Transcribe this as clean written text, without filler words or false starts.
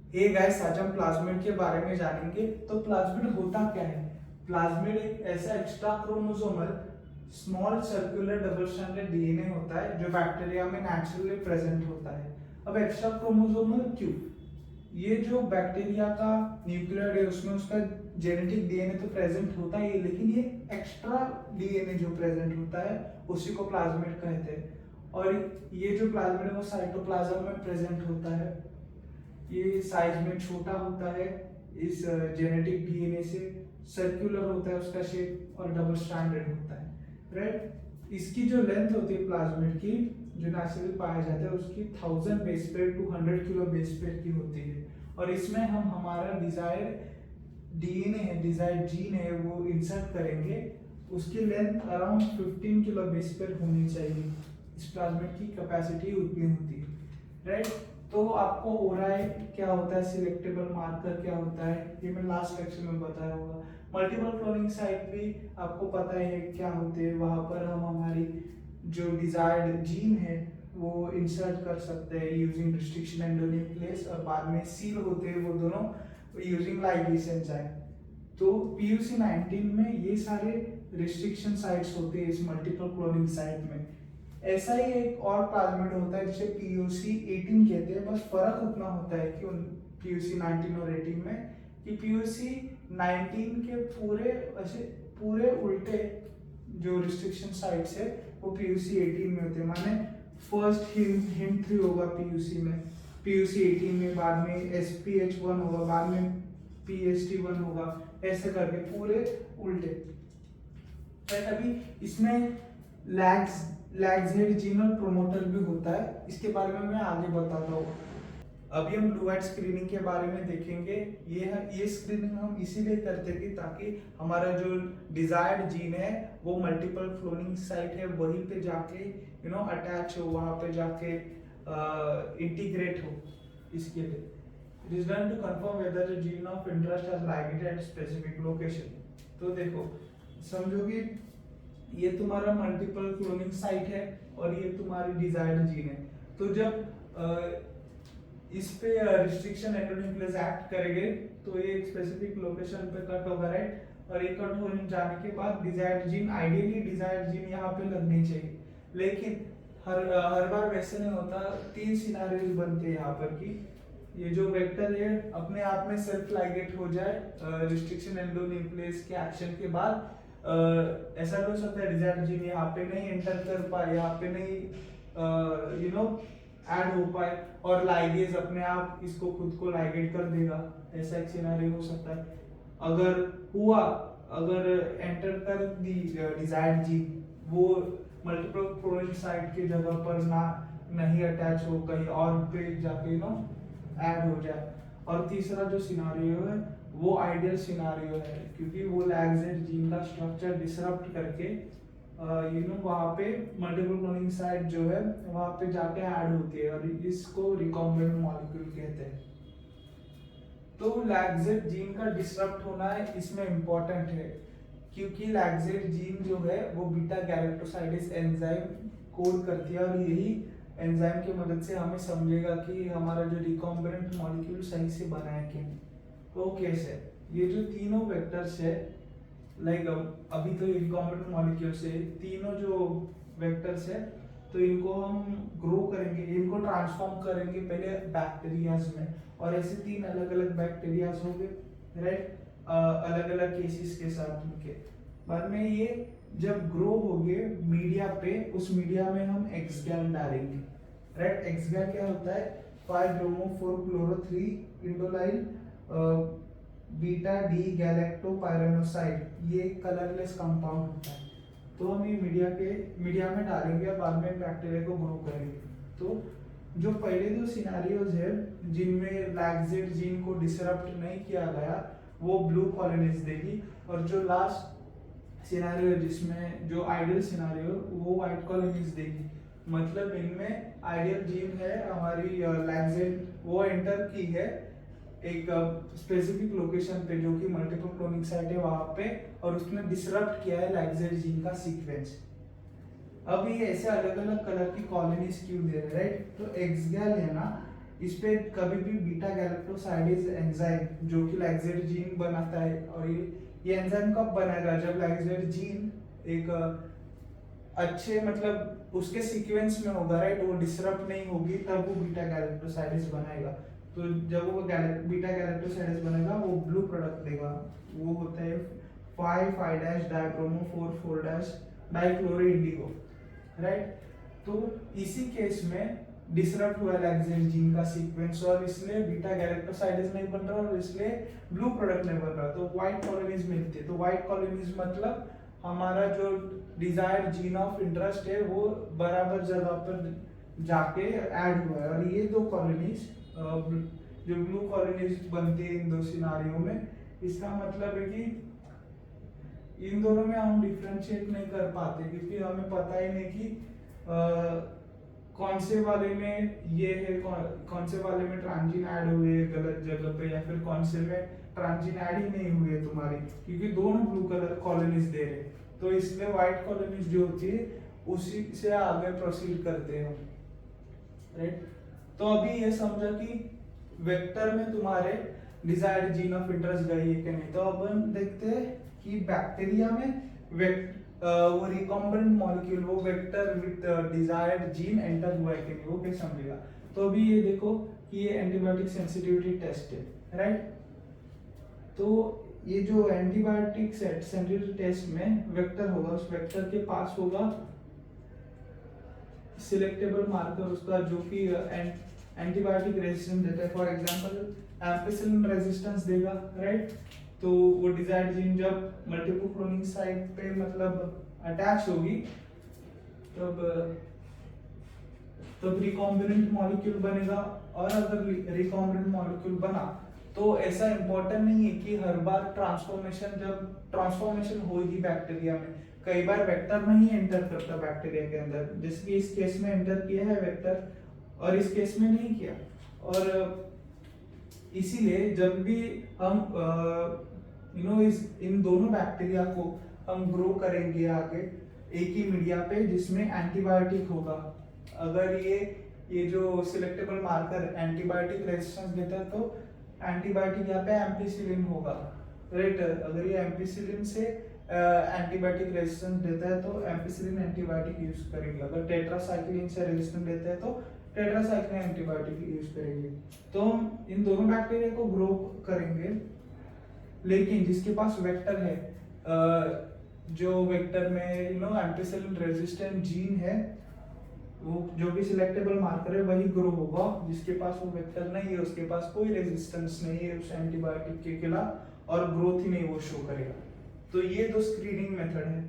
Hey guys, आज हम plasmid के बारे में जानेंगे। तो प्लाज्मिड होता क्या है? प्लाज्मिड एक ऐसा extra chromosomal small circular double stranded DNA होता है जो बैक्टीरिया में नेचुरली प्रेजेंट होता है। अब एक्स्ट्रा क्रोमोसोमल क्यों? ये जो बैक्टीरिया का न्यूक्लियोइड है उसमें उसका जेनेटिक डीएनए तो प्रेजेंट होता ही है, लेकिन ये एक्स्ट्रा डीएनए जो प्रेजेंट होता है उसी को प्लाज्मिड कहते हैं। और ये जो प्लाज्मिड है वो साइटोप्लाज्म में प्रेजेंट होता है। ये साइज में छोटा होता है, इस जेनेटिक डीएनए से सर्कुलर होता है उसका शेप और डबल स्ट्रैंडेड होता है, राइट। इसकी जो लेंथ होती है प्लाज्मिड की, जो नेचुरली पाया जाता है, उसकी 1000 base pair to 100 kilo base pair की होती है। और इसमें हम हमारा डिजायर्ड डीएनए है, डिजायर्ड जीन है, वो इंसर्ट करेंगे। उसकी length around 15 kilo base pair होनी चाहिए। इस प्लाज्मिड की कैपेसिटी उतनी होती है, राइट। तो आपको ओराई क्या होता है, सिलेक्टेबल मार्कर क्या होता है, ये मैं लास्ट लेक्चर में बताया होगा। मल्टीपल क्लोनिंग साइट भी आपको पता है क्या होते हैं। वहां पर हम हमारी जो डिजायर्ड जीन है वो इंसर्ट कर सकते हैं यूजिंग रिस्ट्रिक्शन एंडोन्यूक्लियस, और बाद में सील होते हैं वो दोनों यूजिंग लाइगेज एंजाइम। तो पीयूसी 19 में ये सारे रिस्ट्रिक्शन साइट्स होते हैं इस मल्टीपल क्लोनिंग साइट में। ऐसा ही एक और प्लाज्मिड होता है जिसे पीयूसी 18 कहते हैं। बस फर्क उतना होता है कि उन पीयूसी 19 और 18 में कि पीयूसी 19 के पूरे ऐसे पूरे उल्टे जो रिस्ट्रिक्शन साइट्स है वो पीयूसी 18 में होते हैं। माने फर्स्ट हिंट 3 होगा पीयूसी में, पीयूसी 18 में, बाद में एसपीएच1 होगा, बाद में पीएसटी1 होगा, ऐसे करके पूरे उल्टे। अभी इसमें लैग्जेड जीन और प्रोमोटर भी होता है, इसके बारे में मैं आगे बताता हूँ। अभी हम ब्लू आइट स्क्रीनिंग के बारे में देखेंगे। ये स्क्रीनिंग हम इसीलिए करते हैं कि ताकि हमारा जो डिजायर्ड जीन है वो मल्टीपल क्लोनिंग साइट है वहीं पे जाके अटैच हो, वहां पे जाके इंटीग्रेट हो। इसके लिए it is done to confirm whether the gene of interest has ligated at specific location. तो देखो, समझो कि ये तुम्हारा मल्टीपल क्लोनिंग साइट है और ये तुम्हारी डिजायर्ड जीन है। तो जब इस पे रिस्ट्रिक्शन एंडोन्यूक्लियस एक्ट करेंगे तो ये एक स्पेसिफिक लोकेशन पे कट होगा, राइट। और ये कट हो जाने के बाद desired gene, ideally desired gene यहाँ पे लगनी चाहिए, लेकिन हर बार वैसे नहीं होता। 3 सिनेरियोज बनते हैं यहाँ पर कि ये जो वेक्टर है अपने आप में सेल्फ लाइगेट हो जाए रिस्ट्रिक्शन एंडोन्यूक्लियस के एक्शन के बाद। ऐसा भी हो सकता है डिजायर्ड जीन यहाँ पे नहीं एंटर कर पाए, यहाँ पे नहीं ऐड हो पाए, और लाइगेज अपने आप इसको खुद को लाइगेट कर देगा। ऐसा एक सिनेरियो हो सकता है। अगर हुआ, अगर एंटर कर दी डिजायर्ड जीन, वो मल्टीपल क्लोनिंग साइट की जगह पर ना नहीं अटैच हो, कहीं और पे जाके ऐड हो जाए। और तीसरा जो सिनेरियो है वो आइडियल सिनेरियो है, क्योंकि वो लैग्जेड जीन का स्ट्रक्चर डिसरप्ट करके वहाँ पे मल्टीपल क्लोनिंग साइट जो है वहाँ पे जाके ऐड होती है, और इसको रिकॉम्बिनेंट मॉलिक्यूल कहते हैं। तो लैग्जेड जीन का डिसरप्ट होना है इसमें इम्पोर्टेंट है, क्योंकि लैग्जेड जीन जो है वो बीटा गैलेक्टोसाइडेज एंजाइम कोड करती है, और यही एंजाइम की मदद से हमें समझेगा कि हमारा जो रिकॉम्बिनेंट मॉलिक्यूल सही से बना है कि नहीं। तो कैसे ये जो तीनों वेक्टर्स है, लाइक अभी तो रिकॉम्बिनेंट मॉलिक्यूल से तीनों जो वेक्टर्स है, तो इनको हम ग्रो करेंगे, इनको ट्रांसफॉर्म करेंगे पहले बैक्टीरियाज में, और ऐसे 3 अलग अलग बैक्टीरियाज होंगे, राइट, अलग अलग केसेस के साथ उनके। बाद में ये जब ग्रो होंगे मीडिया पे, उस मीडिया में हम एक्सगैल डालेंगे, राइट। एक्सगैल क्या होता है? 5-bromo-4-chloro-3 इंडोलाइल बीटा डी गैलेक्टोपाइरानोसाइड, ये कलरलेस कंपाउंड होता है। तो हम ये मीडिया में डालेंगे और बाद में बैक्टीरिया को ग्रो करेंगे। तो जो पहले 2 सिनेरियोज है जिनमें लैग्जेड जीन को डिसरप्ट नहीं किया गया वो ब्लू कॉलोनीज देगी, और जो लास्ट सिनेरियो है जिसमें जो आइडियल सिनेरियो वो व्हाइट कॉलोनीज देगी। मतलब इनमें आइडियल जीन है हमारी लैग्जेड, वो एंटर की है एक स्पेसिफिक लोकेशन पे जो कि मल्टीपल क्लोनिंग साइट है वहां पे, और उसने डिसरप्ट किया है लैग्जेड जीन का सीक्वेंस। अब ये ऐसे अलग अलग कलर की कॉलोनीज क्यों दे रहे हैं, राइट। तो एक्सगैल है ना, इस पे कभी भी बीटा गैलेक्टोसाइडेज एंजाइम जो कि लैक्सेट जीन बनाता है, और ये एंजाइम कब बनेगा, जब लैक्सेट जीन एक अच्छे मतलब उसके सीक्वेंस में होगा, राइट, वो डिसरप्ट नहीं होगी, तब वो बीटा गैलेक्टोसाइडेज बनाएगा। तो जब वो बीटा गैलेक्टोसाइडेज बनेगा वो ब्लू प्रोडक्ट देगा, वो होता है 5,5' डाइक्रोमो 4,4' डाइक्लोरो इंडिगो, राइट। तो इसी केस में डिसरप्ट हुआ लैक्सेट जीन का सीक्वेंस, और इसलिए बीटा गैलेक्टोसाइडेज नहीं बन रहा और इसलिए ब्लू प्रोडक्ट नहीं बन रहा, तो व्हाइट कॉलोनीज मिलती है। तो व्हाइट कॉलोनीज मतलब हमारा जो डिजायर्ड जीन ऑफ इंटरेस्ट है वो बराबर जगह पर जाके ऐड हुआ है, और ये दो कॉलोनीज जो ब्लू कॉलोनीज बनती है इन दो सिनारियों में, इसका मतलब है कि इन दोनों में हम डिफरेंशिएट नहीं कर पाते, क्योंकि हमें पता ही नहीं कि कौन से वाले में ये है, कौन से वाले में ट्रांजीन ऐड हुए गलत जगह पे, या फिर कौन से में ट्रांजीन ऐड ही नहीं हुए तुम्हारी, क्योंकि दोनों ब्लू कलर कॉलोनीज दे रहे। तो इसमें व्हाइट कॉलोनीज जो होती है उसी से आगे प्रोसीड करते हैं, राइट। तो अभी ये समझा कि वेक्टर में तुम्हारे डिजायर्ड जीन ऑफ इंटरेस्ट गई है कि नहीं। तो अब हम देखते हैं कि बैक्टीरिया में वो रिकॉम्बिनेंट मॉलिक्यूल, वो vector with desired gene enter हुआ है कि नहीं, वो कैसे समझेगा। तो अभी ये देखो कि ये एंटीबायोटिक सेंसिटिविटी टेस्ट है, राइट। तो ये जो एंटीबायोटिक सेंसिटिविटी टेस्ट में वेक्टर होगा, उस वेक्टर के पास होगा सिलेक्टेबल मार्कर उसका, जो कि एंटीबायोटिक रेजिस्टेंस देता है। फॉर एग्जांपल एम्पिसिलिन रेजिस्टेंस देगा, राइट। तो वो डिजायर्ड जीन जब मल्टीपल क्लोनिंग साइट पे मतलब अटैच होगी, तब रिकॉम्बिनेंट मॉलिक्यूल बनेगा। और अगर रिकॉम्बिनेंट मॉलिक्यूल बना तो ऐसा इंपॉर्टेंट नहीं है कि हर बार ट्रांसफॉर्मेशन, जब ट्रांसफॉर्मेशन होगी बैक्टीरिया में, कई बार वेक्टर नहीं एंटर करता बैक्टीरिया के अंदर, जैसे कि इस केस में एंटर किया है वेक्टर और इस केस में नहीं किया। और इसीलिए जब भी हम इन दोनों बैक्टीरिया को हम ग्रो करेंगे आगे एक ही मीडिया पे जिसमें एंटीबायोटिक होगा, अगर ये जो सिलेक्टेबल मार्कर एंटीबायोटिक रेजिस्टेंस देता है तो एंटीबायोटिक यहाँ पे एम्पिसिलिन होगा, राइट। अगर ये एम्पिसिलिन से एंटीबायोटिक रेजिस्टेंस देता है तो एम्पिसिलिन एंटीबायोटिक यूज करेंगे, अगर टेट्रासाइक्लिन से रेजिस्टेंस देता है तो टेट्रासाइक्लिन एंटीबायोटिक यूज करेंगे। तो हम इन दोनों बैक्टीरिया को ग्रो करेंगे, लेकिन जिसके पास वेक्टर है, जो वेक्टर में एम्पिसिलिन रेजिस्टेंट जीन है, वो जो भी सिलेक्टेबल मार्कर है वही ग्रो होगा। जिसके पास वो वेक्टर नहीं है, उसके पास कोई रेजिस्टेंस नहीं है उस एंटीबायोटिक के खिलाफ और ग्रोथ ही नहीं वो शो करेगा। तो ये दो स्क्रीनिंग मेथड है।